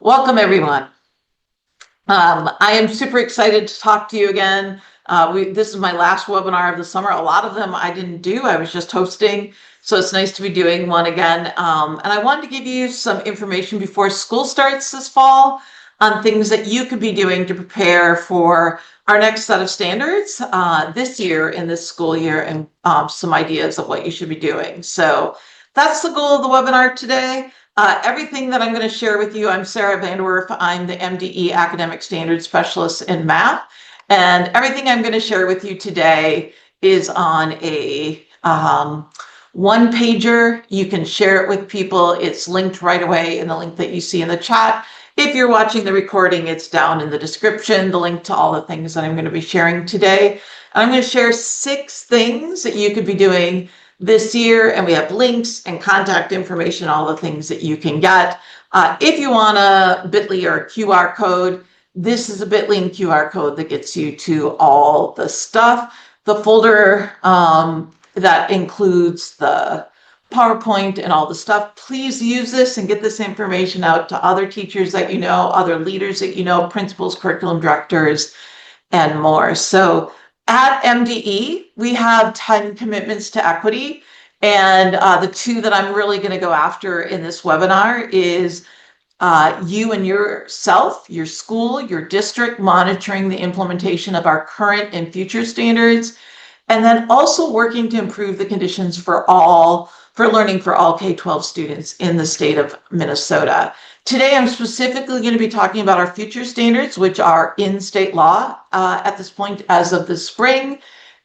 Welcome, everyone. I am super excited to talk to you again. This is my last webinar of the summer. A lot of them I didn't do. I was just hosting. So it's nice to be doing one again. And I wanted to give you some information before school starts this fall on things that you could be doing to prepare for our next set of standards this year in this school year, and some ideas of what you should be doing. So that's the goal of the webinar today. Everything that I'm going to share with you, I'm Sara Werf. I'm the MDE Academic Standards Specialist in Math. And everything I'm going to share with you today is on a one pager. You can share it with people. It's linked right away in the link that you see in the chat. If you're watching the recording, it's down in the description, the link to all the things that I'm going to be sharing today. I'm going to share 6 things that you could be doing this year, and we have links and contact information, all the things that you can get. If you want a bit.ly or a QR code, this is a bit.ly and QR code that gets you to all the stuff. The folder that includes the PowerPoint and all the stuff. Please use this and get this information out to other teachers that you know, other leaders that you know, principals, curriculum directors, and more. So at MDE, we have 10 commitments to equity. And the 2 that I'm really going to go after in this webinar is you and yourself, your school, your district monitoring the implementation of our current and future standards, and then also working to improve the conditions for learning for all K-12 students in the state of Minnesota. Today, I'm specifically going to be talking about our future standards, which are in state law at this point as of the spring,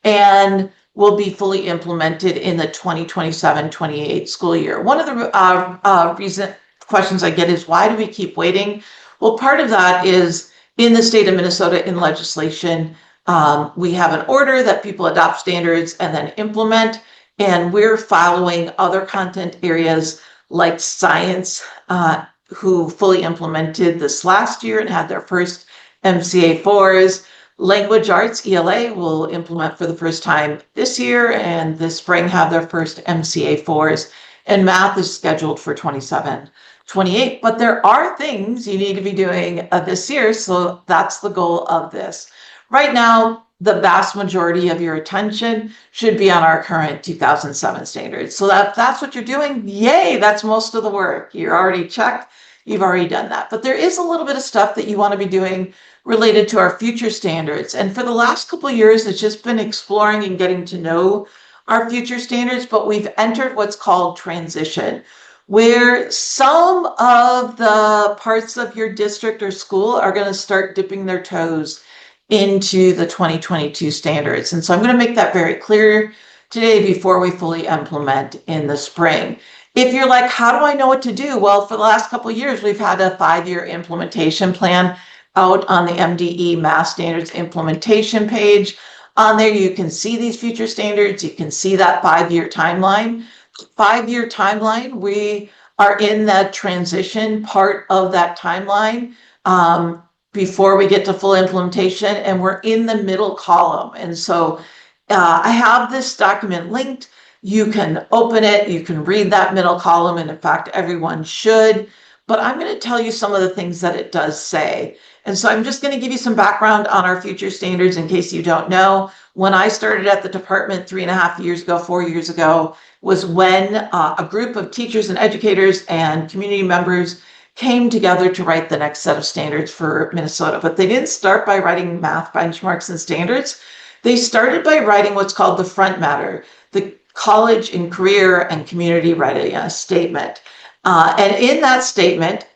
and will be fully implemented in the 2027-28 school year. One of the questions I get is, why do we keep waiting? Well, part of that is in the state of Minnesota in legislation, we have an order that people adopt standards and then implement, and we're following other content areas like science, who fully implemented this last year and had their first MCA4s. Language arts, ELA, will implement for the first time this year, and this spring have their first MCA4s. And math is scheduled for 27-28. But there are things you need to be doing this year, so that's the goal of this. Right now, the vast majority of your attention should be on our current 2007 standards. So that's what you're doing. Yay, that's most of the work. You're already checked. You've already done that. But there is a little bit of stuff that you want to be doing related to our future standards. And for the last couple of years, it's just been exploring and getting to know our future standards, but we've entered what's called transition, where some of the parts of your district or school are going to start dipping their toes into the 2022 standards. And so I'm going to make that very clear today before we fully implement in the spring. If you're like, how do I know what to do? Well, for the last couple of years, we've had a 5-year implementation plan out on the MDE Math Standards Implementation page. On there, you can see these future standards. You can see that 5-year timeline. 5-year timeline, we are in that transition part of that timeline before we get to full implementation, and we're in the middle column. And so I have this document linked. You can open it, you can read that middle column, and in fact, everyone should. But I'm going to tell you some of the things that it does say. And so I'm just going to give you some background on our future standards in case you don't know. When I started at the department 3.5 years ago, 4 years ago, was when a group of teachers and educators and community members came together to write the next set of standards for Minnesota. But they didn't start by writing math benchmarks and standards. They started by writing what's called the front matter, the college and career and community readiness statement. And in that statement,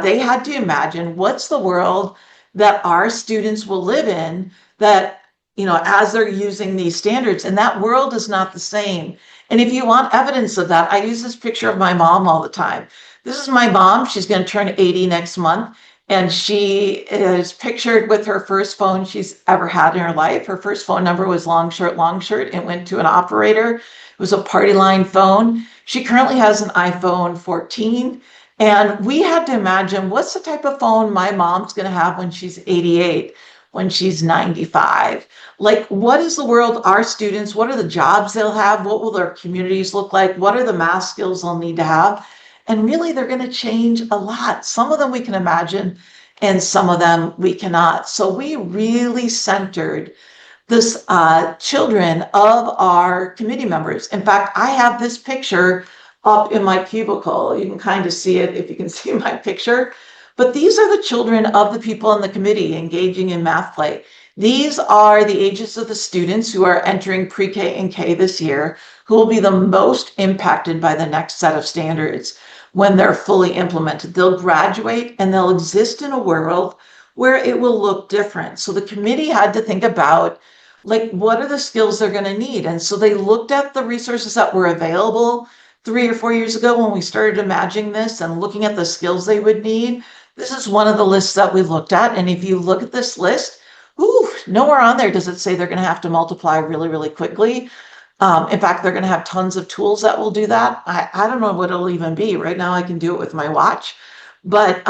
they had to imagine what's the world that our students will live in that, as they're using these standards. And that world is not the same. And if you want evidence of that, I use this picture of my mom all the time. This is my mom. She's going to turn 80 next month. And she is pictured with her first phone she's ever had in her life. Her first phone number was long shirt. It went to an operator. It was a party line phone. She currently has an iPhone 14. And we had to imagine, what's the type of phone my mom's going to have when she's 88, when she's 95? Like, what is the world, our students, what are the jobs they'll have? What will their communities look like? What are the math skills they'll need to have? And really, they're going to change a lot. Some of them we can imagine, and some of them we cannot. So we really centered this children of our committee members. In fact, I have this picture up in my cubicle. You can kind of see it if you can see my picture. But these are the children of the people in the committee engaging in math play. These are the ages of the students who are entering pre-K and K this year, who will be the most impacted by the next set of standards when they're fully implemented. They'll graduate and they'll exist in a world where it will look different. So the committee had to think about, like, what are the skills they're going to need? And so they looked at the resources that were available 3 or 4 years ago when we started imagining this and looking at the skills they would need. This is one of the lists that we looked at. And if you look at this list, nowhere on there does it say they're going to have to multiply really, really quickly. In fact, they're going to have tons of tools that will do that. I don't know what it'll even be. Right now, I can do it with my watch, but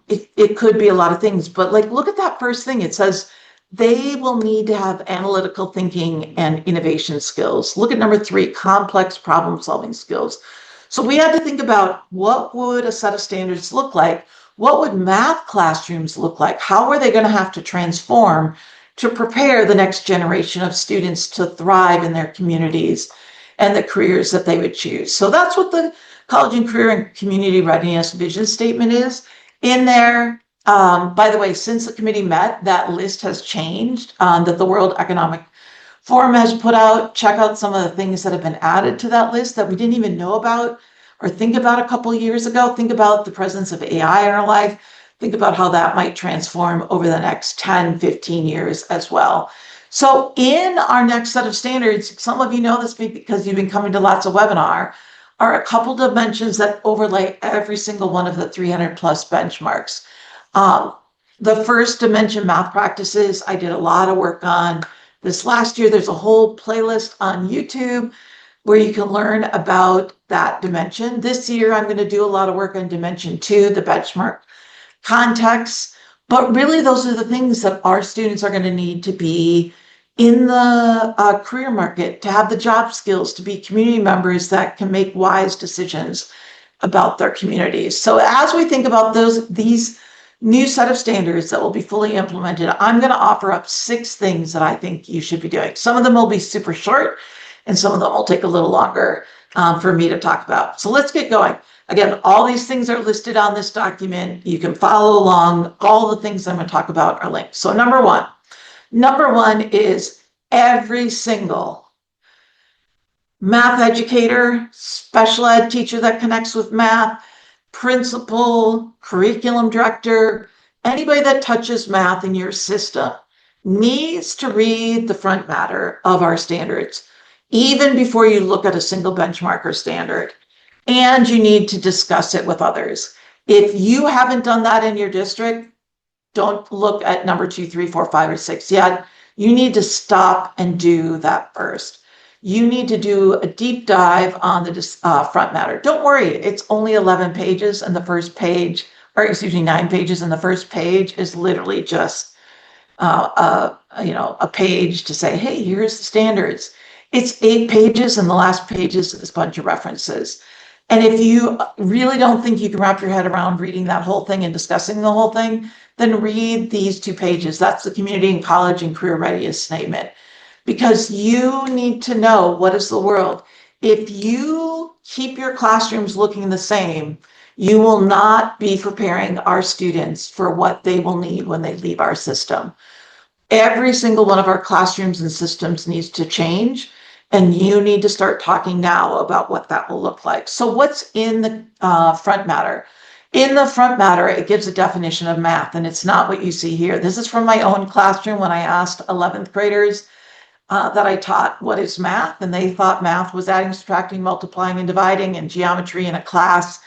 it could be a lot of things. But like, look at that first thing. It says they will need to have analytical thinking and innovation skills. Look at number 3, complex problem solving skills. So we had to think about, what would a set of standards look like? What would math classrooms look like? How are they going to have to transform to prepare the next generation of students to thrive in their communities and the careers that they would choose? So that's what the College and Career and Community Readiness Vision Statement is. In there, by the way, since the committee met, that list has changed, that the World Economic Forum has put out. Check out some of the things that have been added to that list that we didn't even know about or think about a couple of years ago. Think about the presence of AI in our life. Think about how that might transform over the next 10, 15 years as well. So in our next set of standards, some of you know this because you've been coming to lots of webinar, are a couple dimensions that overlay every single one of the 300 plus benchmarks. The first dimension, math practices, I did a lot of work on this last year. There's a whole playlist on YouTube where you can learn about that dimension. This year, I'm going to do a lot of work on dimension 2, the benchmark context. But really, those are the things that our students are going to need to be in the career market, to have the job skills, to be community members that can make wise decisions about their communities. So as we think about these new set of standards that will be fully implemented, I'm going to offer up 6 things that I think you should be doing. Some of them will be super short, and some of them will take a little longer for me to talk about. So let's get going. Again, all these things are listed on this document. You can follow along. All the things I'm going to talk about are linked. So number one is every single math educator, special ed teacher that connects with math, principal, curriculum director, anybody that touches math in your system needs to read the front matter of our standards, even before you look at a single benchmark or standard. And you need to discuss it with others. If you haven't done that in your district, don't look at number 2, 3, 4, 5, or 6 yet. You need to stop and do that first. You need to do a deep dive on the front matter. Don't worry, it's only 11 pages, and the first page, or excuse me, 9 pages, and the first page is literally just a page to say, hey, here's the standards. It's 8 pages, and the last page is a bunch of references. And if you really don't think you can wrap your head around reading that whole thing and discussing the whole thing, then read these 2 pages. That's the Community and College and Career Readiness Statement. Because you need to know, what is the world. If you keep your classrooms looking the same, you will not be preparing our students for what they will need when they leave our system. Every single one of our classrooms and systems needs to change, and you need to start talking now about what that will look like. So what's in the front matter? In the front matter, it gives a definition of math, and it's not what you see here. This is from my own classroom when I asked 11th graders that I taught, what is math? And they thought math was adding, subtracting, multiplying, and dividing, and geometry in a class,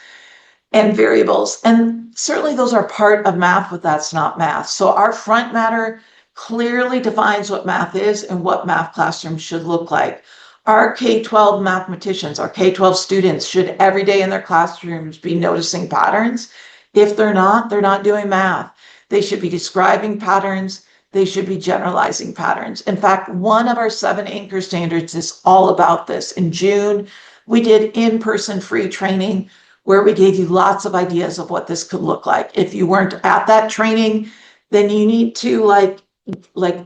and variables. And certainly those are part of math, but that's not math. So our front matter clearly defines what math is and what math classrooms should look like. Our K-12 mathematicians, our K-12 students should every day in their classrooms be noticing patterns. If they're not doing math. They should be describing patterns. They should be generalizing patterns. In fact, one of our 7 anchor standards is all about this. In June, we did in-person free training where we gave you lots of ideas of what this could look like. If you weren't at that training, then you need to like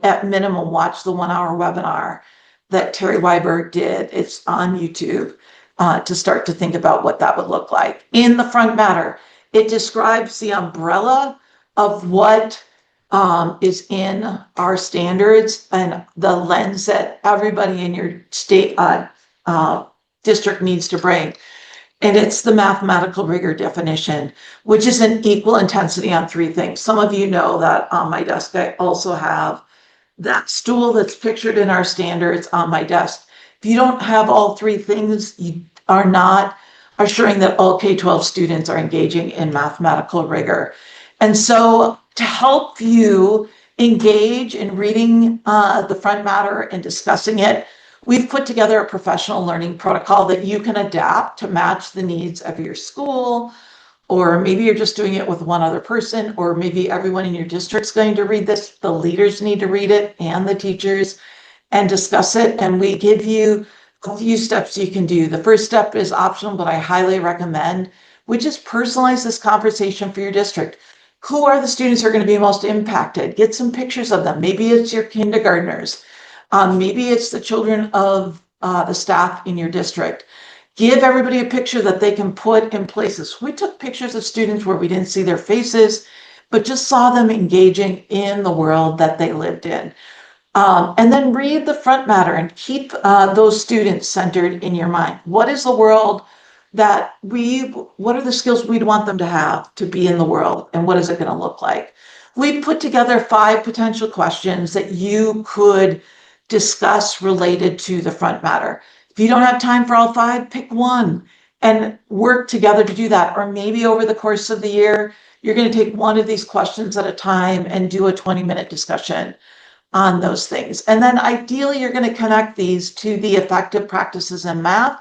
at minimum watch the 1 hour webinar that Terry Weiberg did. It's on YouTube to start to think about what that would look like. In the front matter, it describes the umbrella of what is in our standards and the lens that everybody in your state district needs to bring. And it's the mathematical rigor definition, which is an equal intensity on 3 things. Some of you know that on my desk, I also have that stool that's pictured in our standards on my desk. If you don't have all 3 things, you are not assuring that all K-12 students are engaging in mathematical rigor. And so to help you engage in reading the front matter and discussing it, we've put together a professional learning protocol that you can adapt to match the needs of your school, or maybe you're just doing it with one other person, or maybe everyone in your district's going to read this. The leaders need to read it and the teachers and discuss it. And we give you a few steps you can do. The first step is optional, but I highly recommend, which is personalize this conversation for your district. Who are the students who are going to be most impacted? Get some pictures of them. Maybe it's your kindergartners. Maybe it's the children of the staff in your district. Give everybody a picture that they can put in places. We took pictures of students where we didn't see their faces, but just saw them engaging in the world that they lived in. And then read the front matter and keep those students centered in your mind. What is the world that what are the skills we'd want them to have to be in the world, and what is it going to look like? We put together 5 potential questions that you could discuss related to the front matter. If you don't have time for all 5, pick one and work together to do that. Or maybe over the course of the year, you're going to take one of these questions at a time and do a 20-minute discussion on those things. And then ideally, you're going to connect these to the effective practices in math.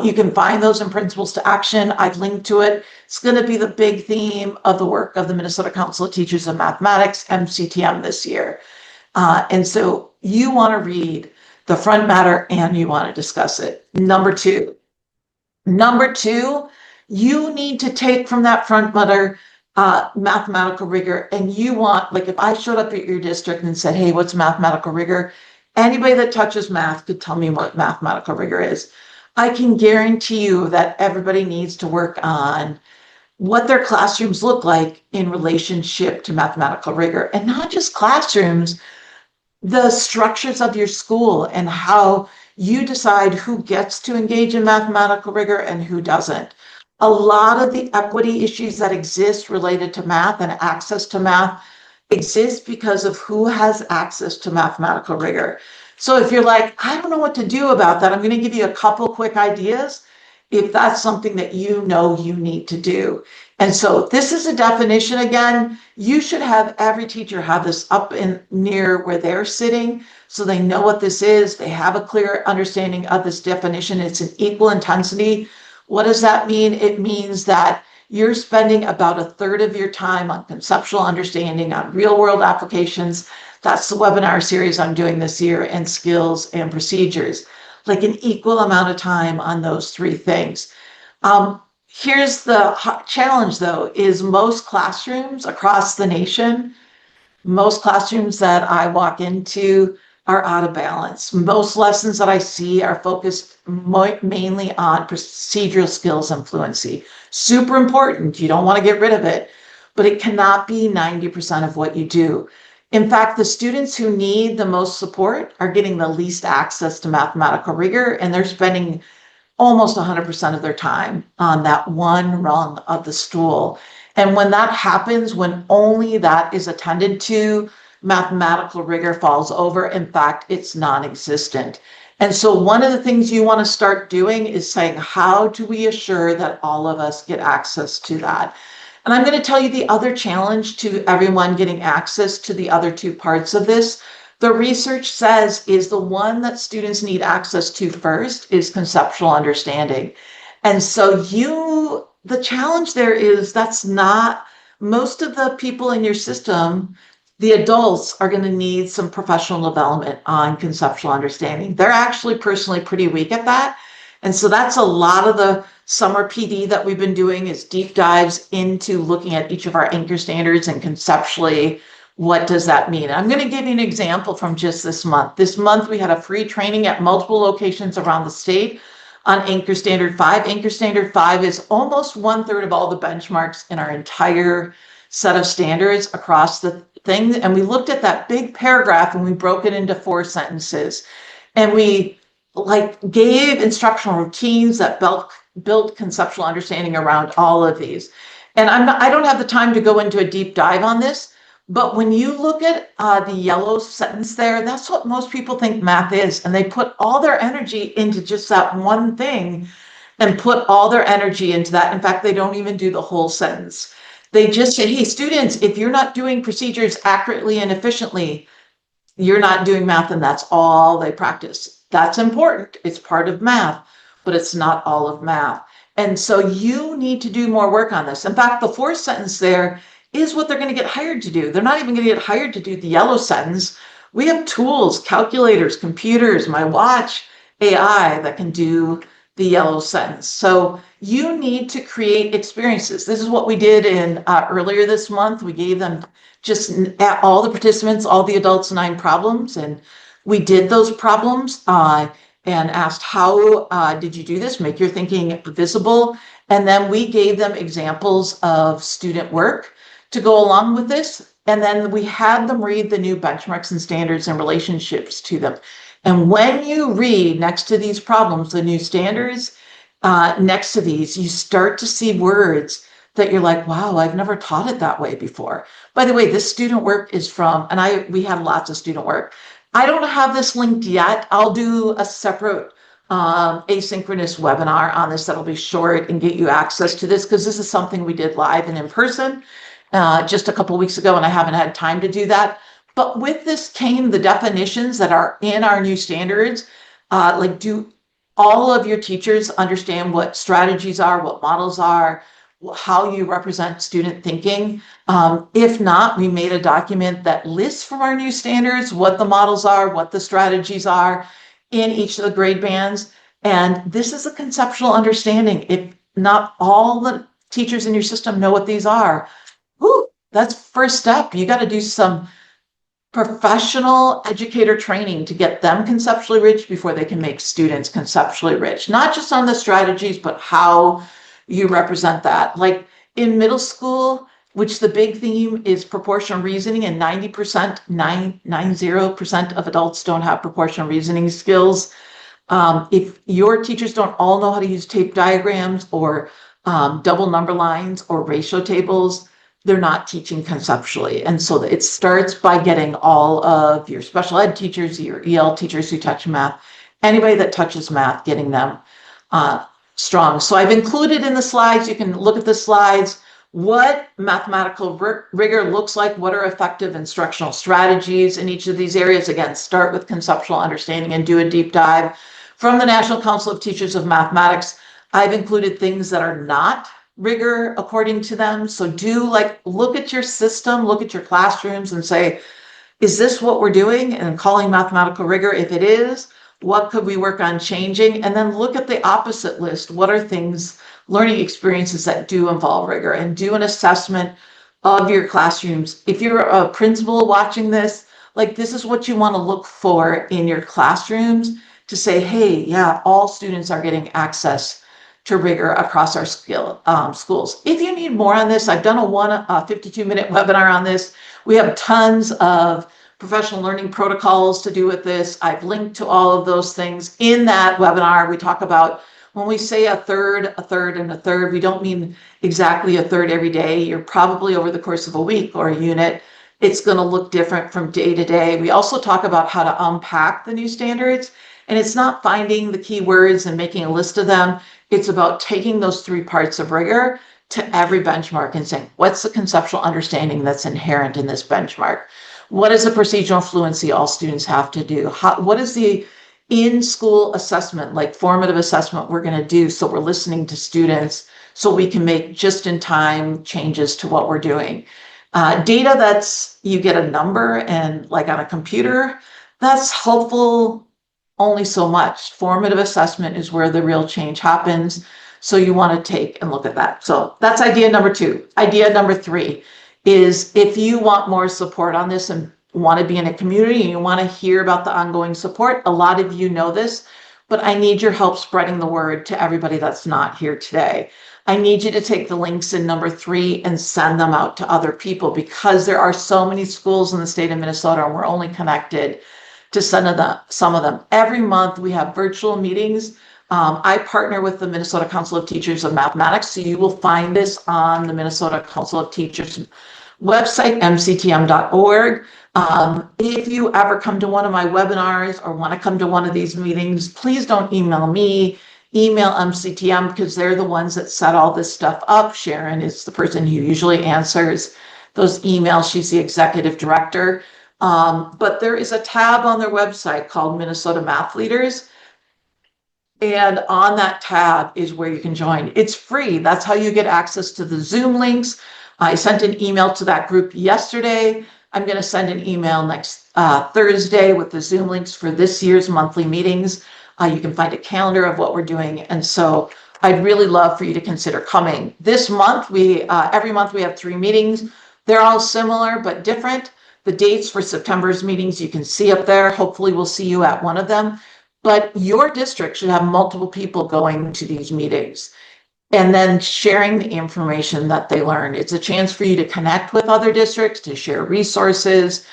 You can find those in Principles to Action. I've linked to it. It's going to be the big theme of the work of the Minnesota Council of Teachers of Mathematics, MCTM, this year. And so you want to read the front matter and you want to discuss it. Number two, you need to take from that front matter mathematical rigor. And you want, like if I showed up at your district and said, hey, what's mathematical rigor? Anybody that touches math could tell me what mathematical rigor is. I can guarantee you that everybody needs to work on what their classrooms look like in relationship to mathematical rigor, and not just classrooms, the structures of your school and how you decide who gets to engage in mathematical rigor and who doesn't. A lot of the equity issues that exist related to math and access to math exist because of who has access to mathematical rigor. So if you're like, I don't know what to do about that, I'm going to give you a couple quick ideas if that's something that you know you need to do. And so this is a definition. Again, you should have every teacher have this up in near where they're sitting so they know what this is. They have a clear understanding of this definition. It's an equal intensity. What does that mean? It means that you're spending about a third of your time on conceptual understanding, on real world applications. That's the webinar series I'm doing this year, and skills and procedures, like an equal amount of time on those 3 things. Here's the challenge, though, is most classrooms across the nation, most classrooms that I walk into are out of balance. Most lessons that I see are focused mainly on procedural skills and fluency. Super important. You don't want to get rid of it, but it cannot be 90% of what you do. In fact, the students who need the most support are getting the least access to mathematical rigor, and they're spending almost 100% of their time on that one rung of the stool. And when that happens, when only that is attended to, mathematical rigor falls over. In fact, it's non-existent. And so one of the things you want to start doing is saying, how do we assure that all of us get access to that? And I'm going to tell you the other challenge to everyone getting access to the other 2 parts of this. The research says is the one that students need access to first is conceptual understanding. And so the challenge there is that's not, most of the people in your system, the adults are going to need some professional development on conceptual understanding. They're actually personally pretty weak at that. And so that's a lot of the summer PD that we've been doing, is deep dives into looking at each of our anchor standards and conceptually, what does that mean? I'm going to give you an example from just this month. This month, we had a free training at multiple locations around the state on Anchor Standard 5. Anchor Standard 5 is almost 1/3 of all the benchmarks in our entire set of standards across the thing. And we looked at that big paragraph and we broke it into 4 sentences. And we gave instructional routines that built conceptual understanding around all of these. And I don't have the time to go into a deep dive on this, but when you look at the yellow sentence there, that's what most people think math is. And they put all their energy into just that one thing and put all their energy into that. In fact, they don't even do the whole sentence. They just say, hey, students, if you're not doing procedures accurately and efficiently, you're not doing math, and that's all they practice. That's important. It's part of math, but it's not all of math. And so you need to do more work on this. In fact, the 4th sentence there is what they're going to get hired to do. They're not even going to get hired to do the yellow sentence. We have tools, calculators, computers, my watch, AI that can do the yellow sentence. So you need to create experiences. This is what we did in earlier this month. We gave them just all the participants, all the adults, 9 problems, and we did those problems and asked, how did you do this? Make your thinking visible. And then we gave them examples of student work to go along with this. And then we had them read the new benchmarks and standards and relationships to them. And when you read next to these problems, the new standards, next to these, you start to see words that you're like, wow, I've never taught it that way before. By the way, this student work is from, and we had lots of student work. I don't have this linked yet. I'll do a separate asynchronous webinar on this that'll be short and get you access to this, because this is something we did live and in person just a couple of weeks ago, and I haven't had time to do that. But with this came the definitions that are in our new standards. Do all of your teachers understand what strategies are, what models are, how you represent student thinking? If not, we made a document that lists from our new standards what the models are, what the strategies are in each of the grade bands. And this is a conceptual understanding. If not all the teachers in your system know what these are, that's first step. You got to do some professional educator training to get them conceptually rich before they can make students conceptually rich, not just on the strategies, but how you represent that. Like in middle school, which the big theme is proportional reasoning, and 90% of adults don't have proportional reasoning skills. If your teachers don't all know how to use tape diagrams or double number lines or ratio tables, they're not teaching conceptually. And so it starts by getting all of your special ed teachers, your EL teachers who touch math, anybody that touches math, getting them strong. So I've included in the slides, you can look at the slides, what mathematical rigor looks like, what are effective instructional strategies in each of these areas. Again, start with conceptual understanding and do a deep dive. From the National Council of Teachers of Mathematics, I've included things that are not rigor according to them. So look at your system, look at your classrooms and say, is this what we're doing and calling mathematical rigor? If it is, what could we work on changing? And then look at the opposite list. What are things, learning experiences that do involve rigor, and do an assessment of your classrooms. If you're a principal watching this, this is what you want to look for in your classrooms to say, hey, yeah, all students are getting access to rigor across our schools. If you need more on this, I've done a 52-minute webinar on this. We have tons of professional learning protocols to do with this. I've linked to all of those things in that webinar. We talk about when we say a third, and a third, we don't mean exactly a third every day. You're probably over the course of a week or a unit, it's going to look different from day to day. We also talk about how to unpack the new standards, and it's not finding the key words and making a list of them. It's about taking those 3 parts of rigor to every benchmark and saying, what's the conceptual understanding that's inherent in this benchmark? What is the procedural fluency all students have to do? What is the in-school assessment, formative assessment we're going to do, so we're listening to students so we can make just-in-time changes to what we're doing? Data that's, you get a number and on a computer, that's helpful only so much. Formative assessment is where the real change happens. So you want to take and look at that. So that's idea number 2. Idea number 3 is if you want more support on this and want to be in a community and you want to hear about the ongoing support, a lot of you know this, but I need your help spreading the word to everybody that's not here today. I need you to take the links in number 3 and send them out to other people, because there are so many schools in the state of Minnesota and we're only connected to some of them. Every month we have virtual meetings. I partner with the Minnesota Council of Teachers of Mathematics, so you will find this on the Minnesota Council of Teachers website, mctm.org. If you ever come to one of my webinars or want to come to one of these meetings, please don't email me, email MCTM, because they're the ones that set all this stuff up. Sharon is the person who usually answers those emails. She's the executive director. But there is a tab on their website called Minnesota Math Leaders. And on that tab is where you can join. It's free. That's how you get access to the Zoom links. I sent an email to that group yesterday. I'm going to send an email next Thursday with the Zoom links for this year's monthly meetings. You can find a calendar of what we're doing. And so I'd really love for you to consider coming. This month, every month we have 3 meetings. They're all similar but different. The dates for September's meetings you can see up there. Hopefully we'll see you at one of them. But your district should have multiple people going to these meetings and then sharing the information that they learn. It's a chance for you to connect with other districts, to share resources,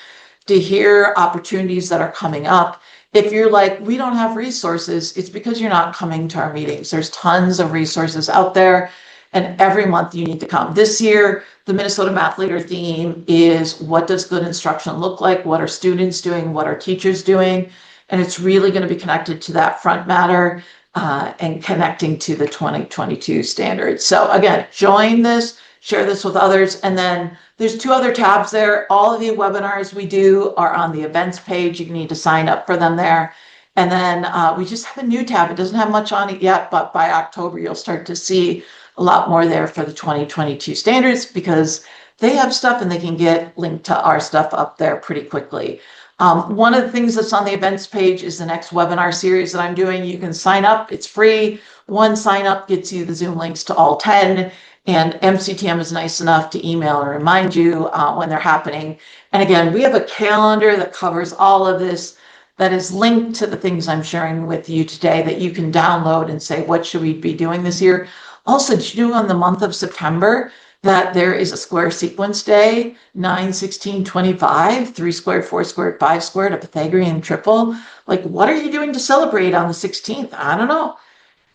to hear opportunities that are coming up. If you're like, we don't have resources, it's because you're not coming to our meetings. There's tons of resources out there, and every month you need to come. This year, the Minnesota Math Leader theme is, what does good instruction look like? What are students doing? What are teachers doing? And it's really going to be connected to that front matter and connecting to the 2022 standards. So again, join this, share this with others. And then there's 2 other tabs there. All of the webinars we do are on the events page. You need to sign up for them there. And then we just have a new tab. It doesn't have much on it yet, but by October, you'll start to see a lot more there for the 2022 standards, because they have stuff and they can get linked to our stuff up there pretty quickly. One of the things that's on the events page is the next webinar series that I'm doing. You can sign up. It's free. One sign up gets you the Zoom links to all 10. And MCTM is nice enough to email and remind you when they're happening. And again, we have a calendar that covers all of this, that is linked to the things I'm sharing with you today, that you can download and say, what should we be doing this year? Also, did you know on the month of September that there is a square sequence day, 9, 16, 25, 3 squared, 4 squared, 5 squared, a Pythagorean triple? Like, what are you doing to celebrate on the 16th? I don't know.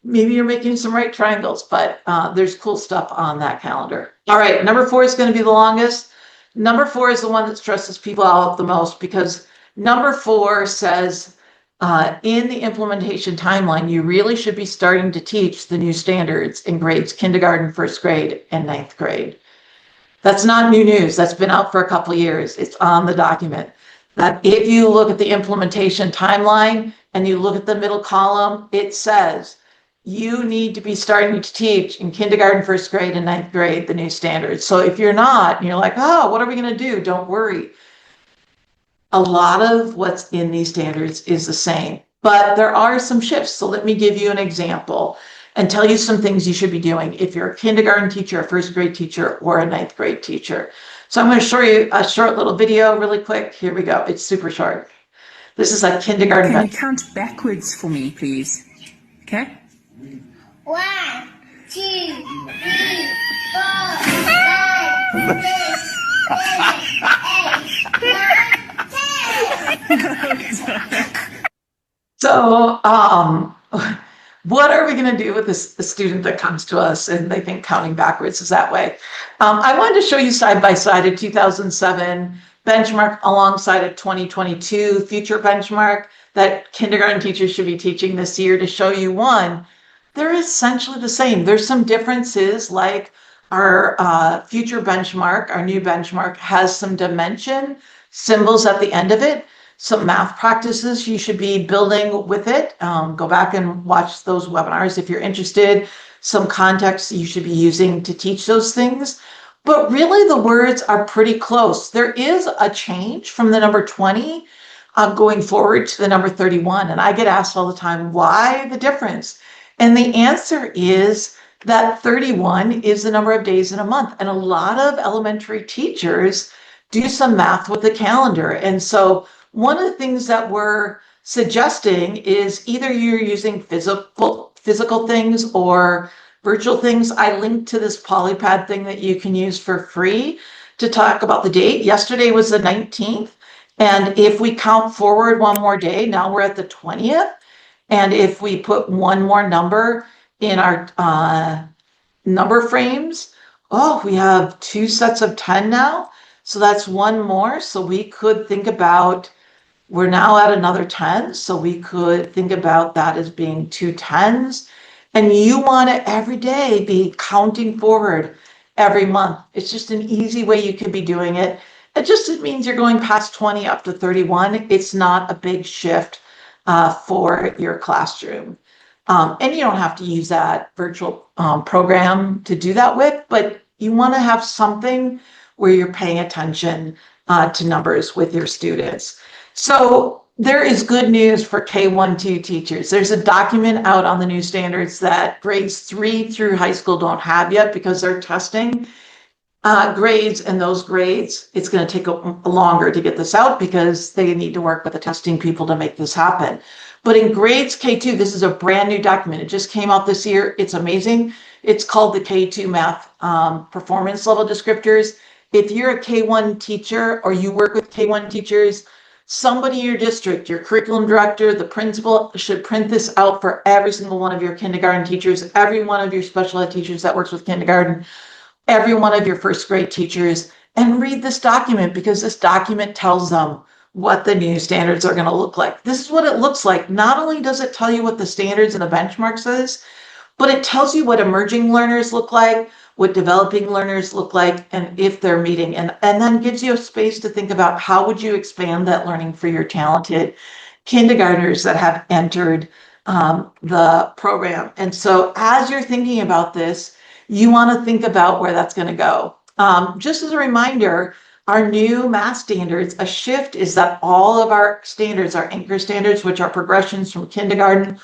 Maybe you're making some right triangles, but there's cool stuff on that calendar. All right, number 4 is going to be the longest. Number 4 is the one that stresses people out the most, because number 4 says, in the implementation timeline, you really should be starting to teach the new standards in grades kindergarten, 1st grade, and 9th grade. That's not new news. That's been out for a couple of years. It's on the document. That if you look at the implementation timeline and you look at the middle column, it says you need to be starting to teach in kindergarten, 1st grade, and 9th grade the new standards. So if you're not, and you're like, oh, what are we going to do? Don't worry. A lot of what's in these standards is the same, but there are some shifts. So let me give you an example and tell you some things you should be doing if you're a kindergarten teacher, a 1st grade teacher, or a 9th grade teacher. So I'm going to show you a short little video really quick. Here we go. It's super short. This is a kindergarten. Can you count backwards for me, please? Okay. 1, 2, 3, 4, 5, 6, 7, 8, 9, 10. So, what are we going to do with a student that comes to us and they think counting backwards is that way? I wanted to show you side by side a 2007 benchmark alongside a 2022 future benchmark that kindergarten teachers should be teaching this year, to show you, one, they're essentially the same. There's some differences, like our future benchmark, our new benchmark, has some dimension symbols at the end of it. Some math practices you should be building with it. Go back and watch those webinars if you're interested. Some context you should be using to teach those things. But really the words are pretty close. There is a change from the number 20. going forward to the number 31. And I get asked all the time, why the difference? And the answer is that 31 is the number of days in a month. And a lot of elementary teachers do some math with the calendar. And so one of the things that we're suggesting is either you're using physical things or virtual things. I linked to this polypad thing that you can use for free to talk about the date. Yesterday was the 19th. And if we count forward one more day, now we're at the 20th. And if we put one more number in our number frames, oh, we have 2 sets of 10 now. So that's one more. So we could think about, we're now at another 10. So we could think about that as being 2 10s. And you want to every day be counting forward every month. It's just an easy way you can be doing it. It means you're going past 20 up to 31. It's not a big shift for your classroom. And you don't have to use that virtual program to do that with, but you want to have something where you're paying attention to numbers with your students. So there is good news for K-1-2 teachers. There's a document out on the new standards that grades 3 through high school don't have yet because they're testing grades, and those grades, it's going to take longer to get this out because they need to work with the testing people to make this happen. But in grades K2, this is a brand new document. It just came out this year. It's amazing. It's called the K2 Math Performance Level Descriptors. If you're a K1 teacher or you work with K1 teachers, somebody in your district, your curriculum director, the principal should print this out for every single one of your kindergarten teachers, every one of your special ed teachers that works with kindergarten, every one of your first grade teachers, and read this document because this document tells them what the new standards are going to look like. This is what it looks like. Not only does it tell you what the standards and the benchmarks is, but it tells you what emerging learners look like, what developing learners look like, and if they're meeting, and then gives you a space to think about how would you expand that learning for your talented kindergartners that have entered the program. And so as you're thinking about this, you want to think about where that's going to go. Just as a reminder, our new math standards, a shift is that all of our standards, our anchor standards, which are progressions from kindergarten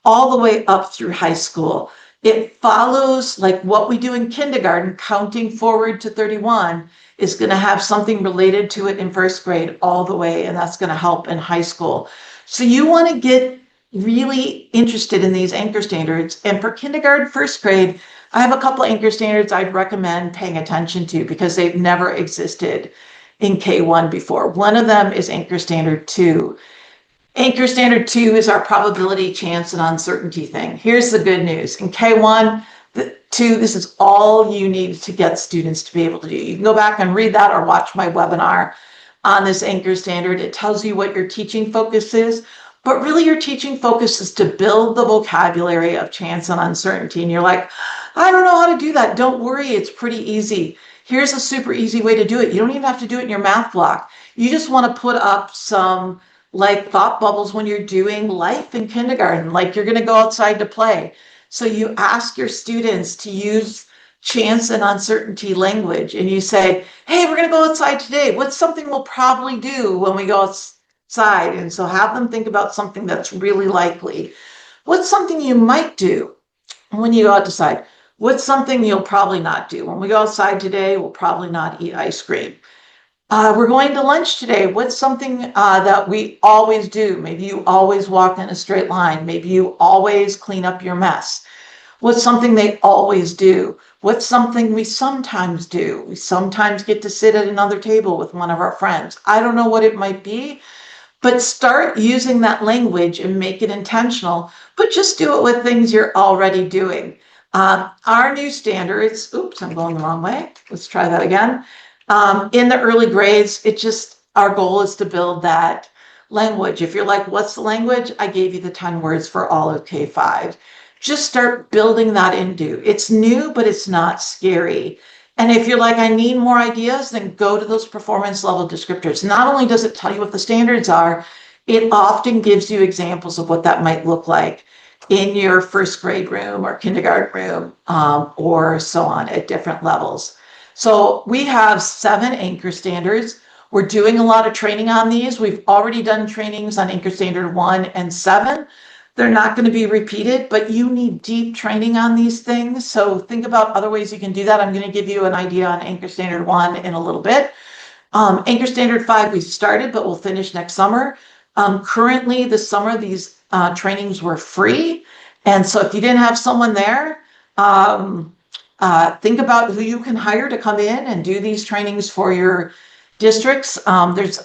all the way up through high school. It follows like what we do in kindergarten, counting forward to 31 is going to have something related to it in first grade all the way, and that's going to help in high school. So you want to get really interested in these anchor standards. And for kindergarten, first grade, I have a couple of anchor standards I'd recommend paying attention to because they've never existed in K1 before. One of them is Anchor Standard 2. Anchor Standard 2 is our probability, chance, and uncertainty thing. Here's the good news. In K1, 2, this is all you need to get students to be able to do. You can go back and read that or watch my webinar on this Anchor Standard. It tells you what your teaching focus is, but really your teaching focus is to build the vocabulary of chance and uncertainty. And you're like, I don't know how to do that. Don't worry, it's pretty easy. Here's a super easy way to do it. You don't even have to do it in your math block. You just want to put up some like thought bubbles when you're doing life in kindergarten, like you're going to go outside to play. So you ask your students to use chance and uncertainty language, and you say, hey, we're going to go outside today. What's something we'll probably do when we go outside? And so have them think about something that's really likely. What's something you might do when you go outside? What's something you'll probably not do? When we go outside today, we'll probably not eat ice cream. We're going to lunch today. What's something that we always do? Maybe you always walk in a straight line. Maybe you always clean up your mess. What's something they always do? What's something we sometimes do? We sometimes get to sit at another table with one of our friends. I don't know what it might be, but start using that language and make it intentional, but just do it with things you're already doing. Our new standards, oops, I'm going the wrong way. Let's try that again. In the early grades, our goal is to build that language. If you're like, what's the language? I gave you the 10 words for all of K5. Just start building that into. It's new, but it's not scary. And if you're like, I need more ideas, then go to those performance level descriptors. Not only does it tell you what the standards are, it often gives you examples of what that might look like in your first grade room or kindergarten room, or so on at different levels. So we have 7 anchor standards. We're doing a lot of training on these. We've already done trainings on Anchor Standard 1 and 7. They're not going to be repeated, but you need deep training on these things. So think about other ways you can do that. I'm going to give you an idea on Anchor Standard 1 in a little bit. Anchor Standard 5, we started, but we'll finish next summer. Currently, this summer, these trainings were free. And so if you didn't have someone there, think about who you can hire to come in and do these trainings for your districts. There's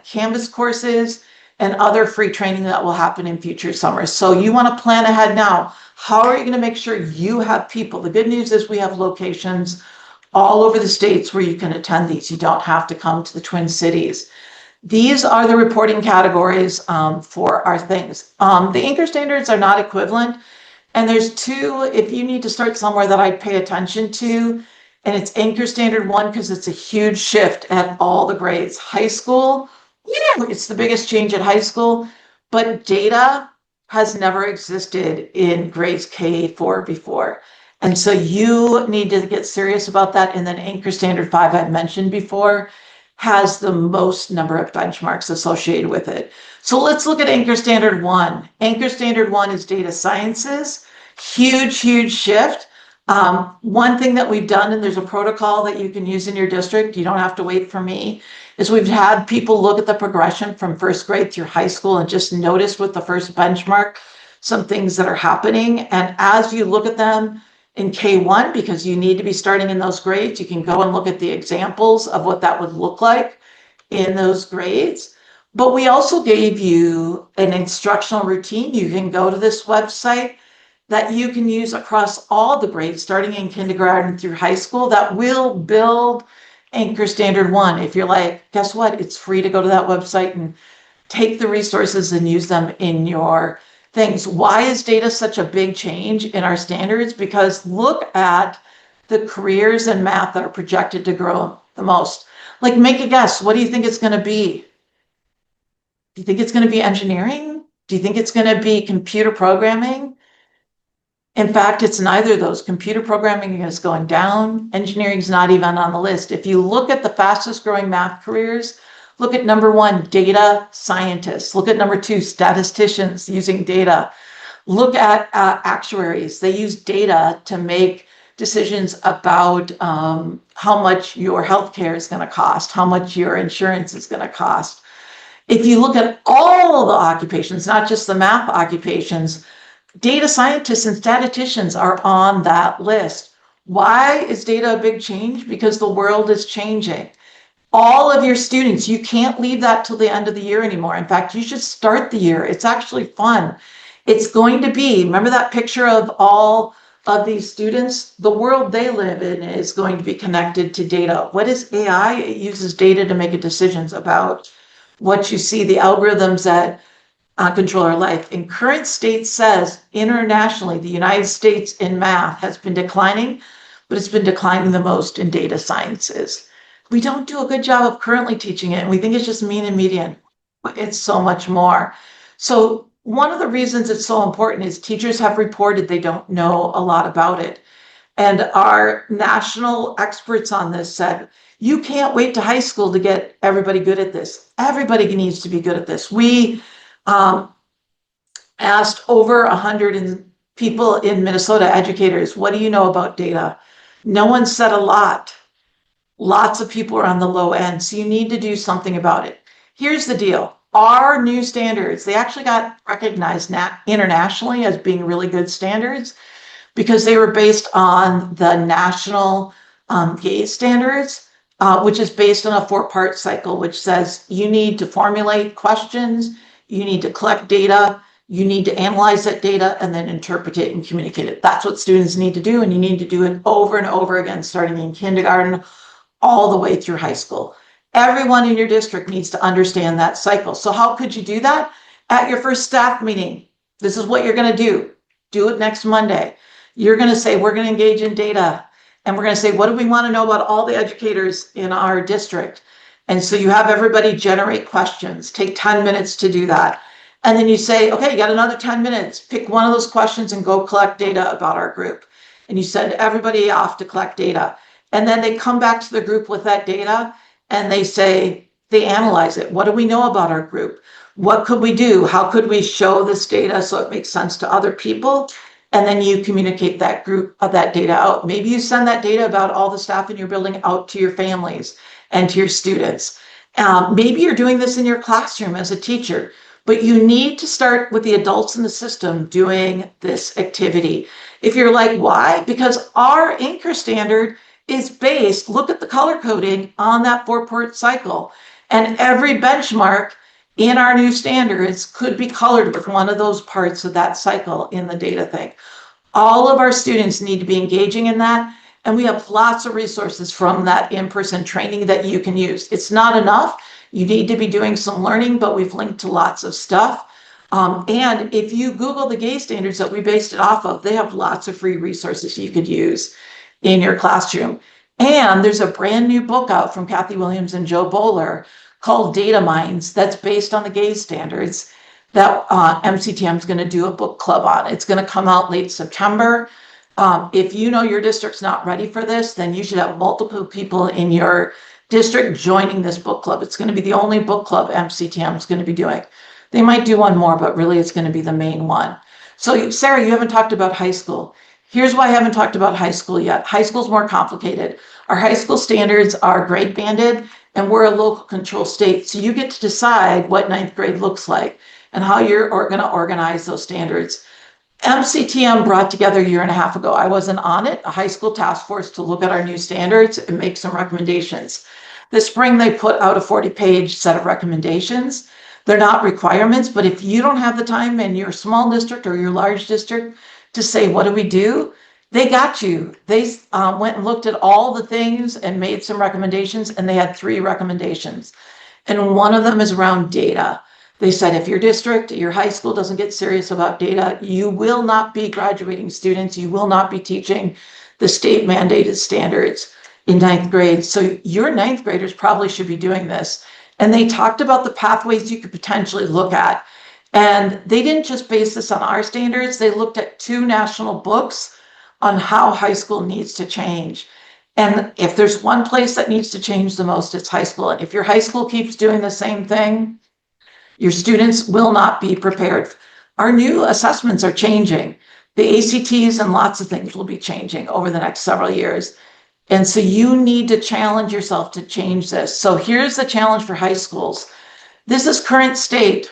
Canvas courses and other free training that will happen in future summers. So you want to plan ahead now. How are you going to make sure you have people? The good news is we have locations all over the states where you can attend these. You don't have to come to the Twin Cities. These are the reporting categories for our things. The anchor standards are not equivalent. And there's two, if you need to start somewhere that I'd pay attention to, and it's Anchor Standard 1 because it's a huge shift at all the grades. High school, yeah, it's the biggest change at high school, but data has never existed in grades K4 before. And so you need to get serious about that. And then Anchor Standard 5, I've mentioned before, has the most number of benchmarks associated with it. So let's look at Anchor Standard 1. Anchor Standard 1 is data sciences. Huge, huge shift. One thing that we've done, and there's a protocol that you can use in your district, you don't have to wait for me, is we've had people look at the progression from first grade through high school and just notice with the first benchmark some things that are happening. And as you look at them in K1, because you need to be starting in those grades, you can go and look at the examples of what that would look like in those grades. But we also gave you an instructional routine. You can go to this website that you can use across all the grades, starting in kindergarten through high school, that will build Anchor Standard 1. If you're like, guess what? It's free to go to that website and take the resources and use them in your things. Why is data such a big change in our standards? Because look at the careers in math that are projected to grow the most. Like, make a guess. What do you think it's going to be? Do you think it's going to be engineering? Do you think it's going to be computer programming? In fact, it's neither of those. Computer programming is going down. Engineering is not even on the list. If you look at the fastest growing math careers, look at number 1, data scientists. Look at number 2, statisticians using data. Look at actuaries. They use data to make decisions about how much your healthcare is going to cost, how much your insurance is going to cost. If you look at all the occupations, not just the math occupations, data scientists and statisticians are on that list. Why is data a big change? Because the world is changing. All of your students, you can't leave that till the end of the year anymore. In fact, you should start the year. It's actually fun. It's going to be, remember that picture of all of these students? The world they live in is going to be connected to data. What is AI? It uses data to make decisions about what you see, the algorithms that control our life. And current state says internationally, the United States in math has been declining, but it's been declining the most in data sciences. We don't do a good job of currently teaching it, and we think it's just mean and median. It's so much more. So one of the reasons it's so important is teachers have reported they don't know a lot about it. And our national experts on this said, you can't wait to high school to get everybody good at this. Everybody needs to be good at this. We asked over 100 people in Minnesota, educators, what do you know about data? No one said a lot. Lots of people are on the low end, so you need to do something about it. Here's the deal. Our new standards, they actually got recognized internationally as being really good standards because they were based on the national GAZE standards, which is based on a 4-part cycle, which says you need to formulate questions, you need to collect data, you need to analyze that data, and then interpret it and communicate it. That's what students need to do, and you need to do it over and over again, starting in kindergarten, all the way through high school. Everyone in your district needs to understand that cycle. So how could you do that? At your first staff meeting, this is what you're going to do. Do it next Monday. You're going to say, we're going to engage in data. And we're going to say, what do we want to know about all the educators in our district? And so you have everybody generate questions. Take 10 minutes to do that. And then you say, okay, you got another 10 minutes. Pick one of those questions and go collect data about our group. And you send everybody off to collect data. And then they come back to the group with that data and they say, they analyze it. What do we know about our group? What could we do? How could we show this data so it makes sense to other people? And then you communicate that group of that data out. Maybe you send that data about all the staff in your building out to your families and to your students. Maybe you're doing this in your classroom as a teacher, but you need to start with the adults in the system doing this activity. If you're like, why? Because our anchor standard is based, look at the color coding on that 4-part cycle. And every benchmark in our new standards could be colored with one of those parts of that cycle in the data thing. All of our students need to be engaging in that. And we have lots of resources from that in-person training that you can use. It's not enough. You need to be doing some learning, but we've linked to lots of stuff. And if you Google the GAY standards that we based it off of, they have lots of free resources you could use in your classroom. And there's a brand new book out from Kathy Williams and Joe Bowler called Data Mines that's based on the GAY standards that MCTM is going to do a book club on. It's going to come out late September. If you know your district's not ready for this, then you should have multiple people in your district joining this book club. It's going to be the only book club MCTM is going to be doing. They might do one more, but really it's going to be the main one. So Sarah, you haven't talked about high school. Here's why I haven't talked about high school yet. High school's more complicated. Our high school standards are grade banded, and we're a local control state. So you get to decide what 9th grade looks like and how you're going to organize those standards. MCTM brought together a year and a half ago. I wasn't on it, a high school task force to look at our new standards and make some recommendations. This spring, they put out a 40-page set of recommendations. They're not requirements, but if you don't have the time in your small district or your large district to say, what do we do? They got you. They went and looked at all the things and made some recommendations, and they had 3 recommendations. And one of them is around data. They said, if your district, your high school doesn't get serious about data, you will not be graduating students. You will not be teaching the state mandated standards in 9th grade. So your 9th graders probably should be doing this. And they talked about the pathways you could potentially look at. And they didn't just base this on our standards. They looked at 2 national books on how high school needs to change. And if there's one place that needs to change the most, it's high school. And if your high school keeps doing the same thing, your students will not be prepared. Our new assessments are changing. The ACTs and lots of things will be changing over the next several years. And so you need to challenge yourself to change this. So here's the challenge for high schools. This is current state.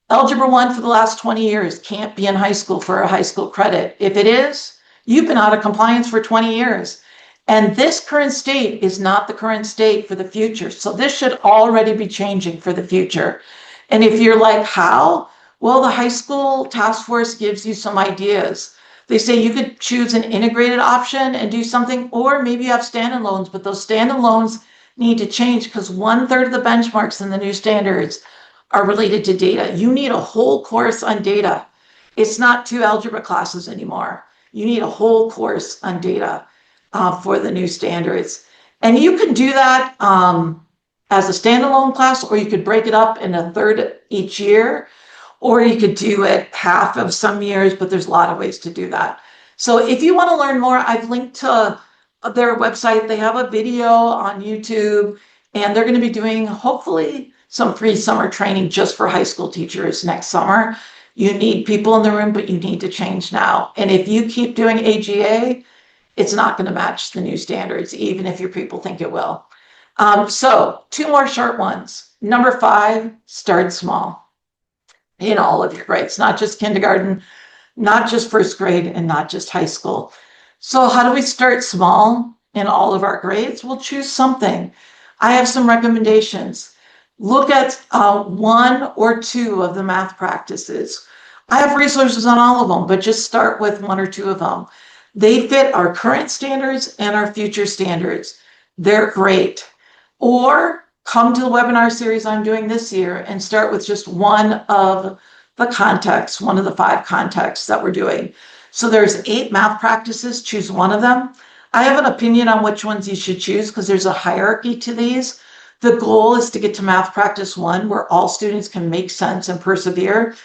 Algebra 1 for the last 20 years can't be in high school for a high school credit. If it is, you've been out of compliance for 20 years. And this current state is not the current state for the future. So this should already be changing for the future. And if you're like, how? Well, the high school task force gives you some ideas. They say you could choose an integrated option and do something, or maybe you have stand-alones, but those stand-alones need to change because 1/3 of the benchmarks in the new standards are related to data. You need a whole course on data. It's not 2 algebra classes anymore. You need a whole course on data for the new standards. And you can do that as a standalone class, or you could break it up in 1/3 each year, or you could do it half of some years, but there's a lot of ways to do that. So if you want to learn more, I've linked to their website. They have a video on YouTube, and they're going to be doing, hopefully, some free summer training just for high school teachers next summer. You need people in the room, but you need to change now. And if you keep doing AGA, it's not going to match the new standards, even if your people think it will. So 2 more short ones. Number 5, start small in all of your grades, not just kindergarten, not just 1st grade, and not just high school. So how do we start small in all of our grades? We'll choose something. I have some recommendations. Look at 1 or 2 of the math practices. I have resources on all of them, but just start with 1 or 2 of them. They fit our current standards and our future standards. They're great. Or come to the webinar series I'm doing this year and start with just one of the contexts, one of the 5 contexts that we're doing. So there's 8 math practices, choose one of them. I have an opinion on which ones you should choose because there's a hierarchy to these. The goal is to get to math practice 1 where all students can make sense and persevere.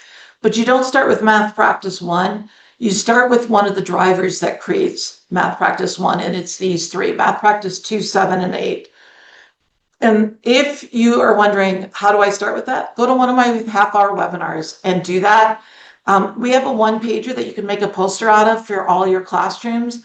But you don't start with math practice 1. You start with one of the drivers that creates math practice 1, and it's these 3, math practice 2, 7, and 8. And if you are wondering, how do I start with that? Go to one of my half-hour webinars and do that. We have a one-pager that you can make a poster out of for all your classrooms.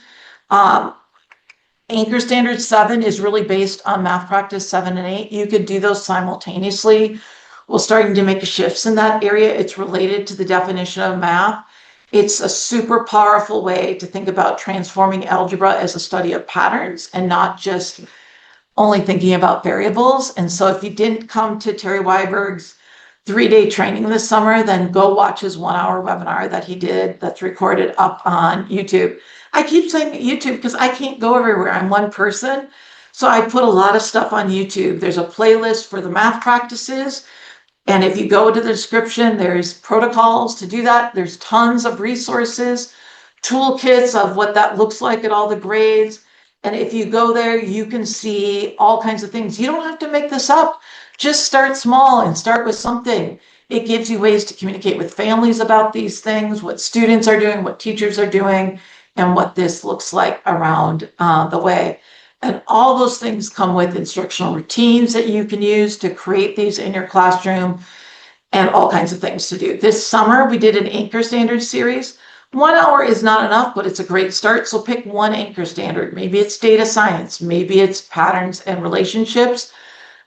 Anchor Standard 7 is really based on Math Practice 7 and 8. You could do those simultaneously. We're starting to make shifts in that area. It's related to the definition of math. It's a super powerful way to think about transforming algebra as a study of patterns and not just only thinking about variables. And so if you didn't come to Terry Weiberg's 3-day training this summer, then go watch his 1-hour webinar that he did that's recorded up on YouTube. I keep saying YouTube because I can't go everywhere. I'm one person. So I put a lot of stuff on YouTube. There's a playlist for the math practices. And if you go to the description, there's protocols to do that. There's tons of resources, toolkits of what that looks like at all the grades. And if you go there, you can see all kinds of things. You don't have to make this up. Just start small and start with something. It gives you ways to communicate with families about these things, what students are doing, what teachers are doing, and what this looks like around the way. And all those things come with instructional routines that you can use to create these in your classroom and all kinds of things to do. This summer, we did an Anchor Standard series. 1 hour is not enough, but it's a great start. So pick one anchor standard. Maybe it's data science. Maybe it's patterns and relationships.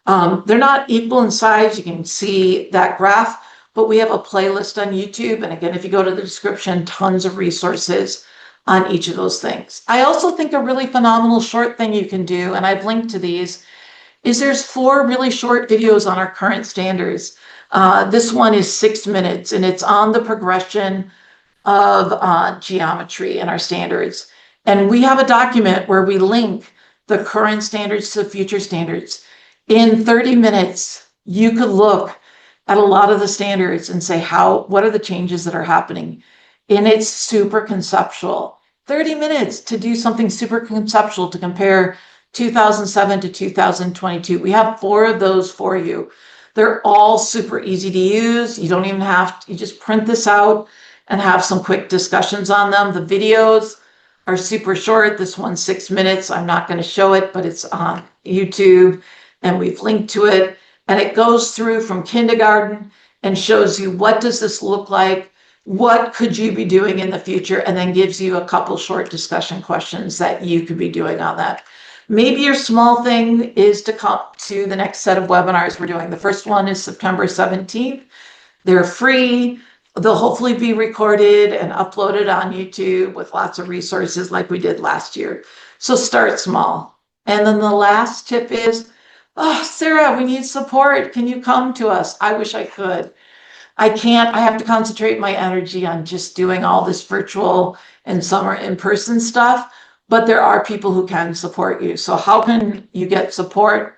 They're not equal in size. You can see that graph, but we have a playlist on YouTube. And again, if you go to the description, tons of resources on each of those things. I also think a really phenomenal short thing you can do, and I've linked to these, is there's 4 really short videos on our current standards. This one is 6 minutes, and it's on the progression of geometry in our standards. And we have a document where we link the current standards to future standards. In 30 minutes, you could look at a lot of the standards and say, what are the changes that are happening? And it's super conceptual. 30 minutes to do something super conceptual to compare 2007 to 2022. We have 4 of those for you. They're all super easy to use. You don't even have to, you just print this out and have some quick discussions on them. The videos are super short. This one's 6 minutes. I'm not going to show it, but it's on YouTube and we've linked to it. And it goes through from kindergarten and shows you what does this look like? What could you be doing in the future? And then gives you a couple short discussion questions that you could be doing on that. Maybe your small thing is to come to the next set of webinars we're doing. The first one is September 17th. They're free. They'll hopefully be recorded and uploaded on YouTube with lots of resources like we did last year. So start small. And then the last tip is, oh, Sarah, we need support. Can you come to us? I wish I could. I can't. I have to concentrate my energy on just doing all this virtual and summer in-person stuff. But there are people who can support you. So how can you get support?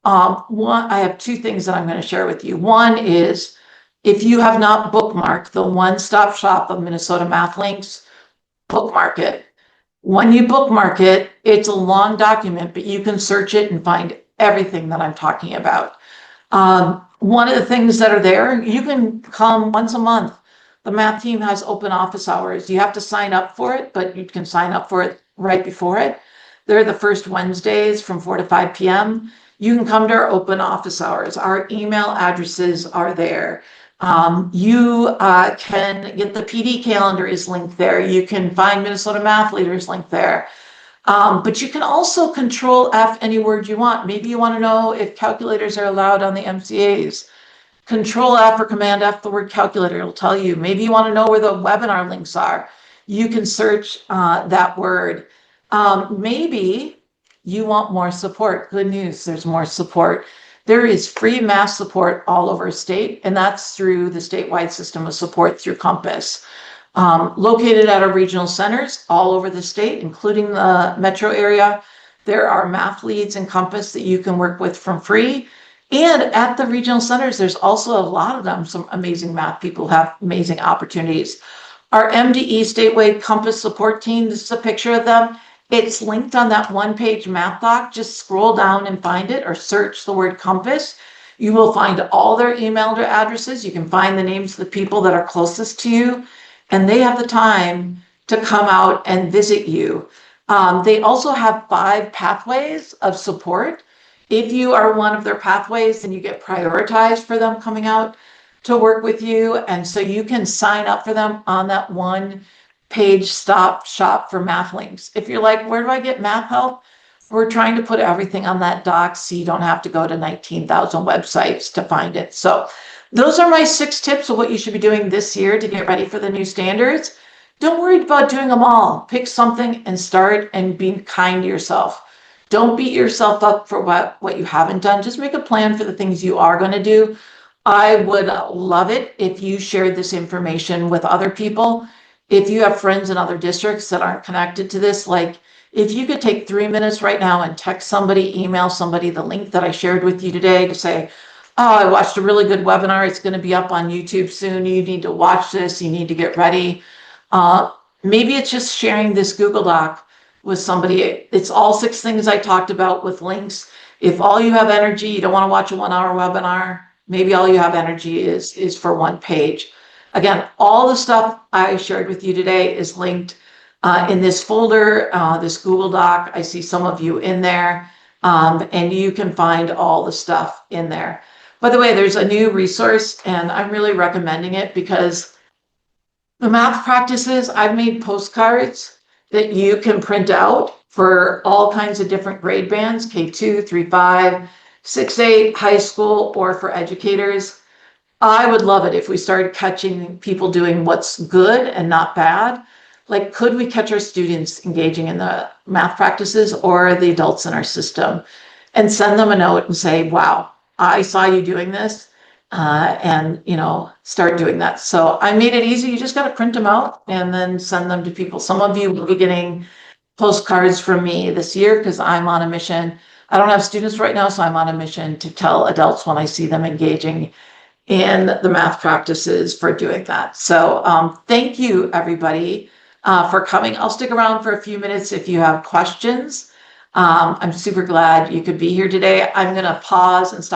I have 2 things that I'm going to share with you. One is, if you have not bookmarked the one-stop shop of Minnesota Math Links, bookmark it. When you bookmark it, it's a long document, but you can search it and find everything that I'm talking about. One of the things that are there, you can come once a month. The math team has open office hours. You have to sign up for it, but you can sign up for it right before it. They're the first Wednesdays from 4 to 5 p.m. You can come to our open office hours. Our email addresses are there. You can get the PD calendar is linked there. You can find Minnesota Math Leaders linked there. But you can also Control F any word you want. Maybe you want to know if calculators are allowed on the MCAs. Control F or Command F the word calculator, it'll tell you. Maybe you want to know where the webinar links are. You can search that word. Maybe you want more support. Good news, there's more support. There is free math support all over state, and that's through the statewide system of support through Compass. Located at our regional centers all over the state, including the metro area. There are math leads in Compass that you can work with for free. And at the regional centers, there's also a lot of them, some amazing math people have amazing opportunities. Our MDE statewide Compass support team, this is a picture of them. It's linked on that one-page math doc. Just scroll down and find it or search the word Compass. You will find all their email addresses. You can find the names of the people that are closest to you, and they have the time to come out and visit you. They also have 5 pathways of support. If you are one of their pathways, then you get prioritized for them coming out to work with you. And so you can sign up for them on that one page stop shop for math links. If you're like, where do I get math help? We're trying to put everything on that doc so you don't have to go to 19,000 websites to find it. So those are my 6 tips of what you should be doing this year to get ready for the new standards. Don't worry about doing them all. Pick something and start, and be kind to yourself. Don't beat yourself up for what you haven't done. Just make a plan for the things you are going to do. I would love it if you shared this information with other people. If you have friends in other districts that aren't connected to this, like if you could take 3 minutes right now and text somebody, email somebody the link that I shared with you today to say, oh, I watched a really good webinar. It's going to be up on YouTube soon. You need to watch this. You need to get ready. Maybe it's just sharing this Google Doc with somebody. It's all 6 things I talked about with links. If all you have energy, you don't want to watch a 1-hour webinar, maybe all you have energy is for 1 page. Again, all the stuff I shared with you today is linked in this folder, this Google Doc. I see some of you in there, and you can find all the stuff in there. By the way, there's a new resource, and I'm really recommending it because the math practices, I've made postcards that you can print out for all kinds of different grade bands, K2, 3, 5, 6, 8, high school, or for educators. I would love it if we started catching people doing what's good and not bad. Like, could we catch our students engaging in the math practices or the adults in our system, and send them a note and say, wow, I saw you doing this, and start doing that. So I made it easy. You just got to print them out and then send them to people. Some of you will be getting postcards from me this year because I'm on a mission. I don't have students right now, so I'm on a mission to tell adults when I see them engaging in the math practices for doing that. So thank you, everybody, for coming. I'll stick around for a few minutes if you have questions. I'm super glad you could be here today. I'm going to pause and stop.